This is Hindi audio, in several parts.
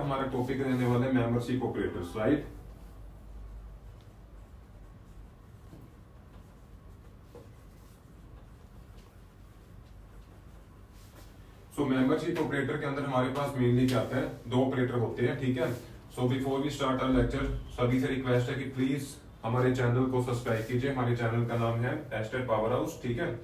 का हमारा टॉपिक रहने वाला है मेंबरशिप ऑपरेटर्स, राइट। सो मेंबरशिप ऑपरेटर के अंदर हमारे पास मेनली क्या आता है, दो ऑपरेटर होते हैं, ठीक है। So before we start our lecture, सभी से रिक्वेस्ट है कि प्लीज हमारे चैनल को सब्सक्राइब कीजिए। हमारे चैनल का नाम है एस्टेट पावर हाउस, ठीक है।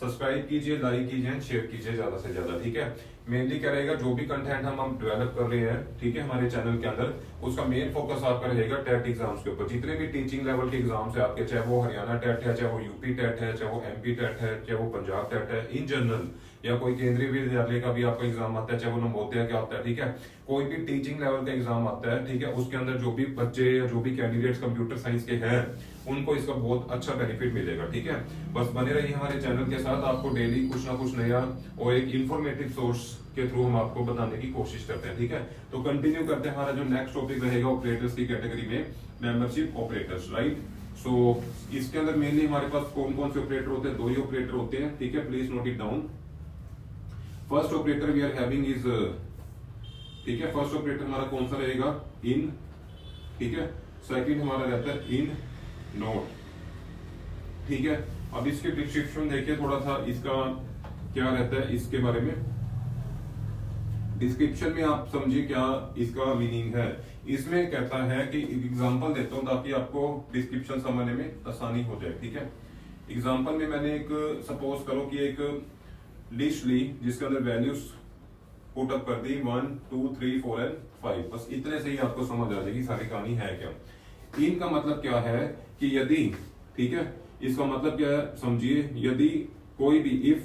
सब्सक्राइब कीजिए, लाइक कीजिए एंड शेयर कीजिए ज्यादा से ज्यादा, ठीक है। मेनली क्या रहेगा, जो भी कंटेंट हम डेवलप कर रहे हैं, ठीक है, हमारे चैनल के अंदर, उसका मेन फोकस आपका रहेगा टेट एग्जाम्स के ऊपर। जितने भी टीचिंग लेवल के एग्जाम्स है आपके, चाहे वो हरियाणा टेट है, चाहे वो यूपी टेट है, चाहे वो एमपी टेट है, चाहे वो पंजाब टेट है, इन जनरल, या कोई केंद्रीय विद्यालय का भी आपका एग्जाम आता है, चाहे वो नवोदय का आता है, ठीक है। कोई भी टीचिंग लेवल का एग्जाम आता है, ठीक है, उसके अंदर जो भी बच्चे या जो भी कैंडिडेट्स कंप्यूटर साइंस के हैं, उनको इसका बहुत अच्छा बेनिफिट मिलेगा, ठीक है। बस बने रहिए हमारे चैनल के साथ, आपको डेली कुछ ना कुछ नया और एक इंफॉर्मेटिव सोर्स के थ्रू हम आपको बताने की कोशिश करते हैं, ठीक है। तो कंटिन्यू करते हैं, हमारा जो नेक्स्ट टॉपिक रहेगा ऑपरेटर्स की कैटेगरी में, मेंबरशिप ऑपरेटर्स, राइट। सो इसके अंदर मेनली हमारे पास कौन कौन से ऑपरेटर होते हैं, दो ही ऑपरेटर होते हैं, ठीक है। Please note it down. First operator we are having is, ठीक है, फर्स्ट ऑपरेटर हमारा कौन सा रहेगा, इन, ठीक है। सेकंड हमारा रहता है इन नोट, ठीक है। अब इसके डिस्क्रिप्शन देखिए थोड़ा सा, इसका क्या रहता है, इसके बारे में डिस्क्रिप्शन में आप समझिए क्या इसका मीनिंग है। इसमें कहता है कि एग्जांपल देता हूं ताकि आपको डिस्क्रिप्शन समझने में आसानी हो जाए, ठीक है। एग्जांपल में मैंने एक, सपोज करो कि एक लिस्ट ली जिसके अंदर वैल्यूज पुट अप कर दी 1 2 3 4 एंड 5, बस इतने से ही आपको समझ आ जाएगी सारी कहानी है क्या। इन का मतलब क्या है कि यदि, ठीक है, इसका मतलब क्या है समझिए, यदि कोई भी, इफ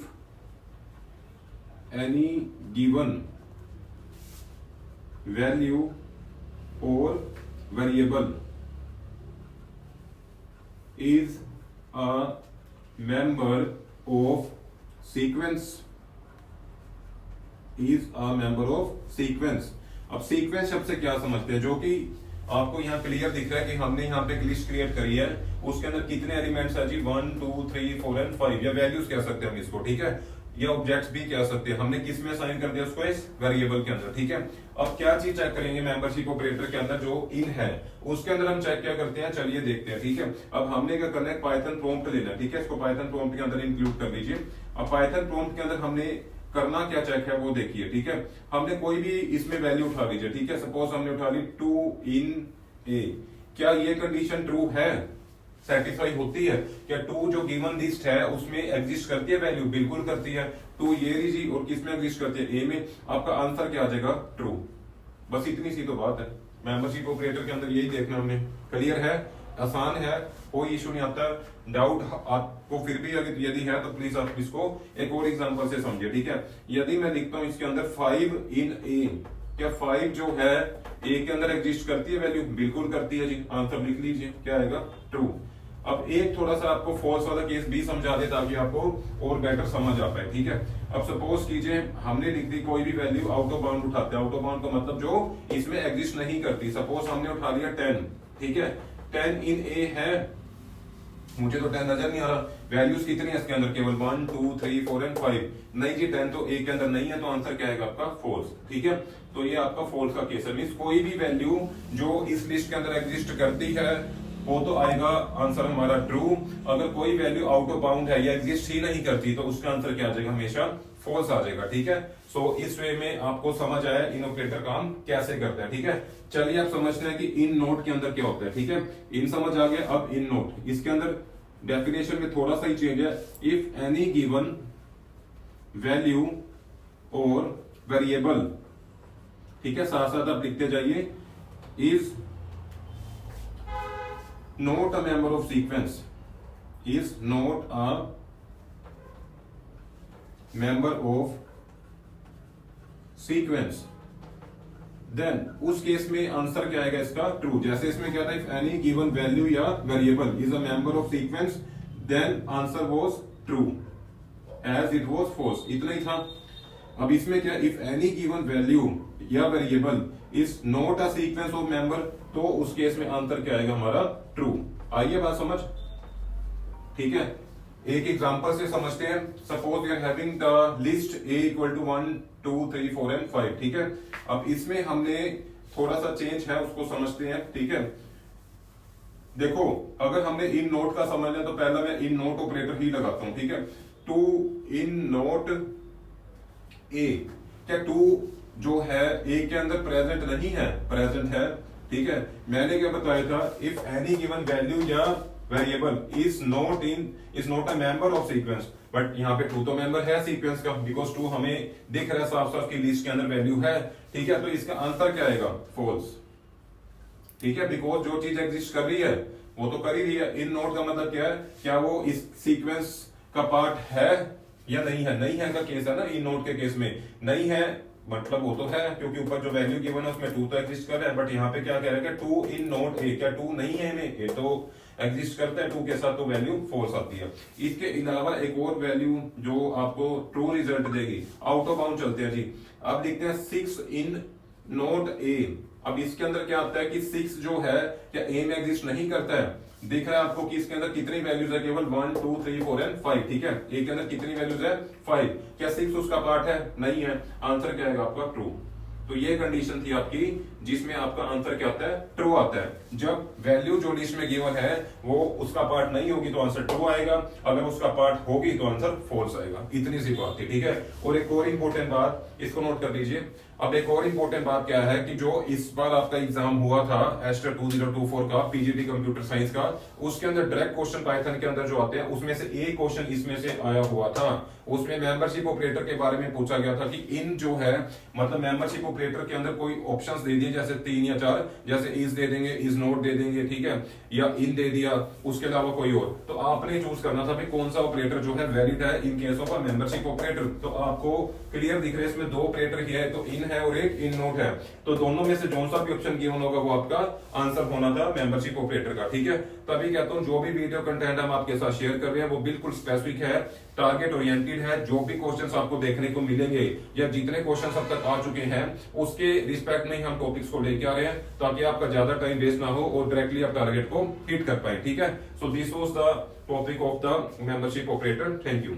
एनी गिवन वैल्यू और variable is a member of sequence, is a member of sequence. अब सीक्वेंस शब्द से क्या समझते हैं, जो कि आपको यहाँ क्लियर दिख रहा है कि हमने यहाँ पे एक लिस्ट क्रिएट करी है, उसके अंदर कितने एलिमेंट्स है जी, 1 2 3 4 एंड 5, या वैल्यूज कह सकते हैं हम इसको, ठीक है, या ऑब्जेक्ट्स भी कह सकते हैं। हमने किस में असाइन कर दिया उसको, इस वेरिएबल के अंदर, ठीक है। अब क्या चीज चेक करेंगे मेंबरशिप ऑपरेटर के अंदर, जो इन है उसके अंदर हम चेक क्या करते हैं, चलिए देखते हैं, ठीक है। अब हमने क्या करना है, पाइथन प्रॉम्प्ट लेना है, ठीक है, इसको पाइथन प्रॉम्प्ट के अंदर इंक्लूड कर लीजिए। अब पाइथन प्रॉम्प्ट के अंदर हमने करना क्या चेक है वो देखिए, ठीक है। हमने कोई भी इसमें वैल्यू उठा लीजिए, ठीक है, सपोज हमने उठा ली 2 इन ए, क्या ये कंडीशन ट्रू है, सेटिस्फाई होती है क्या, 2 जो गिवन लिस्ट है उसमें एग्जिस्ट करती है वैल्यू, बिल्कुल करती है। 2 ये लीजिए और किसमें एग्जिस्ट करती है, ए में, आपका आंसर क्या आ जाएगा, ट्रू। बस इतनी सी तो बात है मेंबरशिप ऑपरेटर के अंदर, यही देखना हमने। क्लियर है, आसान है, कोई इशू नहीं आता। डाउट आपको फिर भी अगर यदि है तो प्लीज आप इसको एक और एग्जांपल से समझिए, ठीक है। यदि मैं लिखता हूं इसके अंदर 5 इन ए, क्या 5 जो है ए के अंदर एग्जिस्ट करती है वैल्यू, बिल्कुल करती है जी, आंसर लिख लीजिए, क्या आएगा, ट्रू। अब एक थोड़ा सा आपको फॉल्स वाला केस भी समझा दे ताकि आपको और बेटर समझ आ पाए, ठीक है। अब सपोज कीजिए हमने लिख दी कोई भी वैल्यू आउट ऑफ बाउंड उठाते हैं, आउट ऑफ बाउंड का मतलब जो इसमें एग्जिस्ट नहीं करती। सपोज हमने उठा लिया 10, ठीक है, 10 इन ए है, मुझे तो 10 नजर नहीं आ रहा, वैल्यूज कितनी है इसके अंदर, केवल 1 2 3 4 एंड 5, नहीं जी 10 तो ए के अंदर नहीं है, तो आंसर क्या आएगा आपका, फॉल्स, ठीक है। तो ये आपका फॉल्स का केस है, मींस कोई भी वैल्यू जो इस लिस्ट के अंदर एग्जिस्ट करती है वो तो आएगा आंसर हमारा ट्रू। अगर कोई वैल्यू आउट ऑफ बाउंड है या एग्जिस्ट ही नहीं करती तो उसका आंसर क्या आ जाएगा, हमेशा फॉल्स आ जाएगा, ठीक है। सो इस वे में आपको समझ आया इन ऑपरेटर काम कैसे करता है, ठीक है। चलिए आप समझते हैं कि इन नोट के अंदर क्या होता है, ठीक है। इन समझ आ गया, अब इन नोट, इसके अंदर डेफिनेशन में थोड़ा सा ही चेंज है। इफ एनी गिवन वैल्यू और वेरिएबल, ठीक है, साथ साथ आप लिखते जाइए, is not a member of sequence, is not a member of sequence, then उस केस में आंसर क्या आएगा इसका, ट्रू। जैसे इसमें क्या था, इफ एनी गिवन वैल्यू या variable is a member of sequence, then answer was true as it was false, इतना ही था। अब इसमें क्या, इफ एनी गिवन वैल्यू या variable is not a sequence of member, तो उस केस में आंसर क्या आएगा हमारा, ट्रू। आइए बात समझ, ठीक है। एक एग्जांपल से समझते हैं। Suppose we are having the list A equal to 1 2 3 4 and 5, ठीक है। अब इसमें हमने थोड़ा सा चेंज है, उसको समझते हैं, ठीक है। देखो अगर हमने इन नोट का समझना है तो पहला मैं इन नोट ऑपरेटर ही लगाता हूं, ठीक है। टू इन नोट ए, क्या टू जो है ए के अंदर प्रेजेंट नहीं है? प्रेजेंट है, ठीक है। मैंने क्या बताया था, इफ एनी गिवन वैल्यू या variable is not a member of sequence, but यहाँ पे टू तो मेंबर है सीक्वेंस का, बिकॉज टू हमें दिख रहा है साफ साफ की लिस्ट के अंदर वैल्यू है, ठीक है। तो इसका आंसर क्या आएगा? फॉल्स, ठीक है। बिकॉज जो चीज एग्जिस्ट कर रही है वो तो कर ही रही है। इन नोट का मतलब क्या है, क्या वो इस सीक्वेंस का पार्ट है या नहीं है? नहीं है का केस है ना, इन नोट के केस में नहीं है, मतलब वो तो है क्योंकि ऊपर जो वैल्यू गिवन है उसमें टू तो एग्जिस्ट कर रहा है, बट यहाँ पे क्या कह रहा है कि टू इन नोट ए, क्या टू नहीं है में? ए तो एग्जिस्ट करता है टू के साथ, तो वैल्यू फॉल्स आती है। इसके अलावा एक और वैल्यू जो आपको ट्रू रिजल्ट देगी, आउट ऑफ बाउंड चलते हैं जी। अब लिखते हैं 6 इन नोट ए। अब इसके अंदर क्या आता है कि 6 जो है क्या ए में एग्जिस्ट नहीं करता है? दिख रहा है आपको कि इसके अंदर कितनी वैल्यूज है? केवल 1 2 3 4 एंड 5, ठीक है। ए के अंदर कितनी वैल्यूज है? 5। क्या 6 उसका पार्ट है? नहीं है। आंसर क्या आएगा आपका? ट्रू। तो ये कंडीशन थी आपकी जिसमें आपका आंसर क्या आता है? ट्रू आता है। जब वैल्यू जो लिस्ट में गिवन है वो उसका पार्ट नहीं होगी तो आंसर ट्रू आएगा, अगर उसका पार्ट होगी तो आंसर फॉल्स आएगा। इतनी सी बात थी, ठीक है। और एक और इंपॉर्टेंट बात, इसको नोट कर लीजिए। अब एक और इंपॉर्टेंट बात क्या है कि जो इस बार आपका एग्जाम हुआ था एस्टर 2024 का पीजीटी कंप्यूटर साइंस का, उसके अंदर डायरेक्ट क्वेश्चन पाइथन के अंदर जो आते हैं उसमें से एक क्वेश्चन इसमें से आया हुआ था। उसमें मेंबरशिप ऑपरेटर के बारे में पूछा गया था कि इन जो है मतलब मेंबरशिप ऑपरेटर के अंदर कोई ऑप्शंस दे दिए जैसे 3 या 4, जैसे इज दे देंगे, इज नॉट दे देंगे, ठीक है, या इन दे दिया, उसके अलावा कोई और। तो आपने चूज करना था भाई कौन सा ऑपरेटर जो है वैलिड है in case of a membership operator. तो आपको क्लियर दिख रहा है इसमें 2 ऑपरेटर ही है, तो इन है और एक इन नोट है। तो दोनों में से जो सा भी ऑप्शन गिवन होगा वो आपका आंसर होना था मेंबरशिप ऑपरेटर का, ठीक है। तभी कहता हूं जो भी वीडियो कंटेंट हम आपके साथ शेयर कर रहे हैं वो बिल्कुल स्पेसिफिक है, टारगेट ओरिएंटेड है। जो भी क्वेश्चंस आपको देखने को मिलेंगे या जितने क्वेश्चंस अब तक आ चुके हैं उसके रिस्पेक्ट में हम टॉपिक्स को लेके आ रहे हैं ताकि आपका ज्यादा टाइम वेस्ट ना हो और डायरेक्टली आप टारगेट को हिट कर पाए, ठीक है। So this was the topic of the membership operator. Thank you.